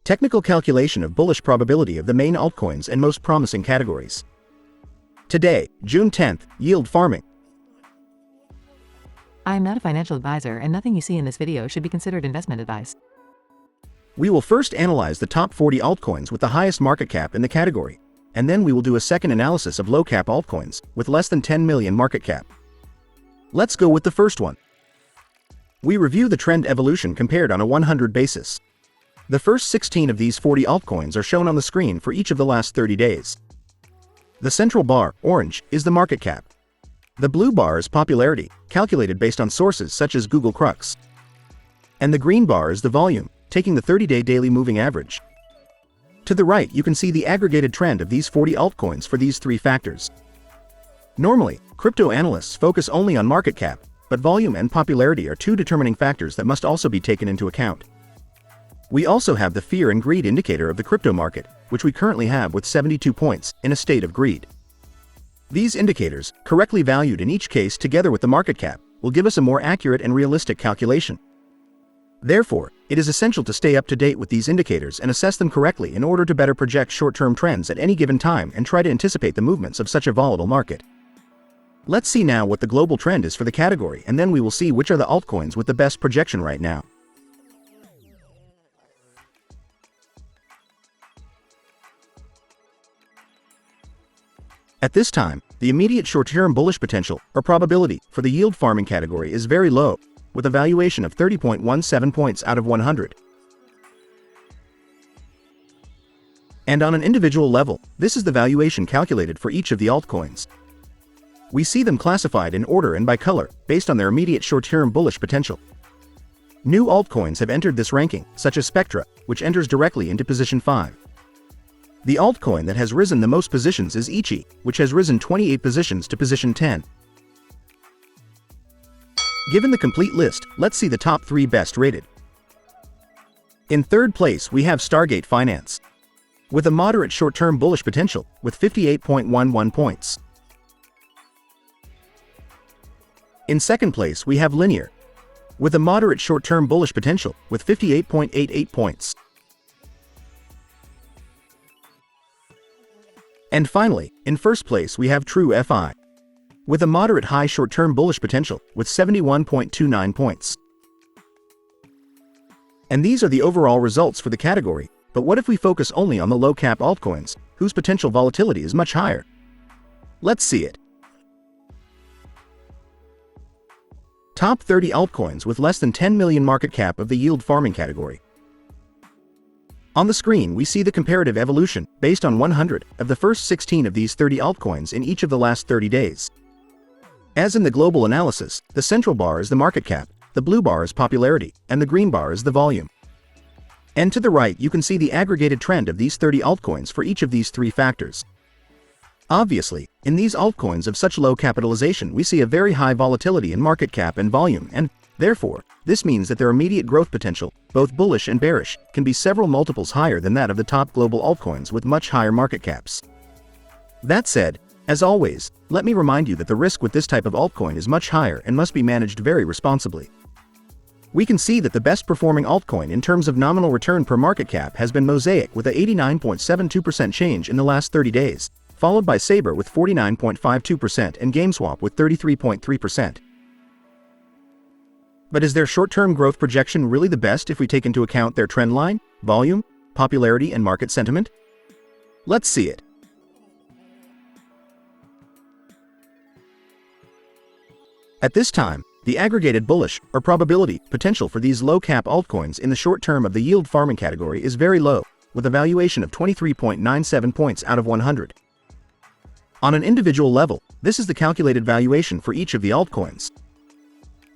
Technical calculation of bullish probability of the main altcoins and most promising categories. Today, June 10th, yield farming. I am not a financial advisor and nothing you see in this video should be considered investment advice. We will first analyze the top 40 altcoins with the highest market cap in the category, and then we will do a second analysis of low-cap altcoins with less than 10 million market cap. Let's go with the first one. We review the trend evolution compared on a 100 basis. The first 16 of these 40 altcoins are shown on the screen for each of the last 30 days. The central bar, orange, is the market cap. The blue bar is popularity, calculated based on sources such as Google Crux. And the green bar is the volume, taking the 30-day daily moving average. To the right, you can see the aggregated trend of these 40 altcoins for these three factors. Normally, crypto analysts focus only on market cap, but volume and popularity are two determining factors that must also be taken into account. We also have the fear and greed indicator of the crypto market, which we currently have with 72 points, in a state of greed. These indicators, correctly valued in each case together with the market cap, will give us a more accurate and realistic calculation. Therefore, it is essential to stay up to date with these indicators and assess them correctly in order to better project short-term trends at any given time and try to anticipate the movements of such a volatile market. Let's see now what the global trend is for the category, and then we will see which are the altcoins with the best projection right now. At this time, the immediate short-term bullish potential, or probability, for the yield farming category is very low, with a valuation of 30.17 points out of 100. And on an individual level, this is the valuation calculated for each of the altcoins. We see them classified in order and by color, based on their immediate short-term bullish potential. New altcoins have entered this ranking, such as Spectra, which enters directly into position 5. The altcoin that has risen the most positions is Ichi, which has risen 28 positions to position 10. Given the complete list, let's see the top 3 best rated. In third place, we have Stargate Finance, with a moderate short-term bullish potential, with 58.11 points. In second place, we have Linear, with a moderate short-term bullish potential, with 58.88 points. And finally, in first place we have TrueFi, with a moderate high short-term bullish potential, with 71.29 points. And these are the overall results for the category, but what if we focus only on the low-cap altcoins, whose potential volatility is much higher? Let's see it. Top 30 altcoins with less than 10 million market cap of the yield farming category. On the screen we see the comparative evolution, based on 100, of the first 16 of these 30 altcoins in each of the last 30 days. As in the global analysis, the central bar is the market cap, the blue bar is popularity, and the green bar is the volume. And to the right you can see the aggregated trend of these 30 altcoins for each of these three factors. Obviously, in these altcoins of such low capitalization we see a very high volatility in market cap and volume, and, therefore, this means that their immediate growth potential, both bullish and bearish, can be several multiples higher than that of the top global altcoins with much higher market caps. That said, as always, let me remind you that the risk with this type of altcoin is much higher and must be managed very responsibly. We can see that the best performing altcoin in terms of nominal return per market cap has been Mozaic with a 89.72% change in the last 30 days, followed by Saber with 49.52% and Gameswap with 33.3%. But is their short-term growth projection really the best if we take into account their trend line, volume, popularity, and market sentiment? Let's see it. At this time, the aggregated bullish, or probability, potential for these low-cap altcoins in the short term of the yield farming category is very low, with a valuation of 23.97 points out of 100. On an individual level, this is the calculated valuation for each of the altcoins.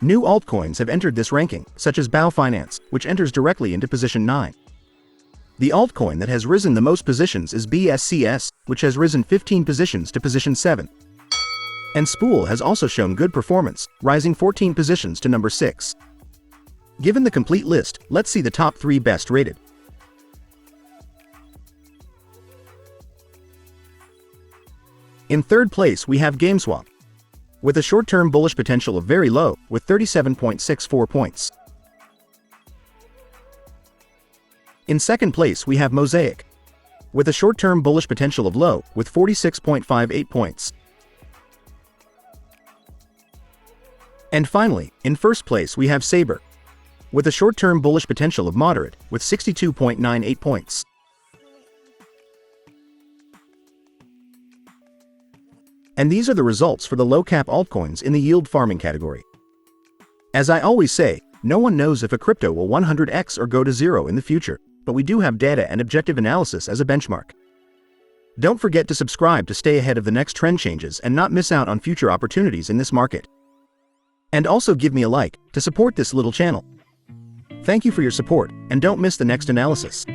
New altcoins have entered this ranking, such as Finance, which enters directly into position 9. The altcoin that has risen the most positions is BSCS, which has risen 15 positions to position 7. And Spool has also shown good performance, rising 14 positions to number 6. Given the complete list, let's see the top 3 best rated. In third place we have Gameswap, with a short-term bullish potential of very low, with 37.64 points. In second place we have Mozaic, with a short-term bullish potential of low, with 46.58 points. And finally, in first place we have Saber, with a short-term bullish potential of moderate, with 62.98 points. And these are the results for the low-cap altcoins in the yield farming category. As I always say, no one knows if a crypto will 100x or go to zero in the future, but we do have data and objective analysis as a benchmark. Don't forget to subscribe to stay ahead of the next trend changes and not miss out on future opportunities in this market. And also give me a like to support this little channel. Thank you for your support, and don't miss the next analysis.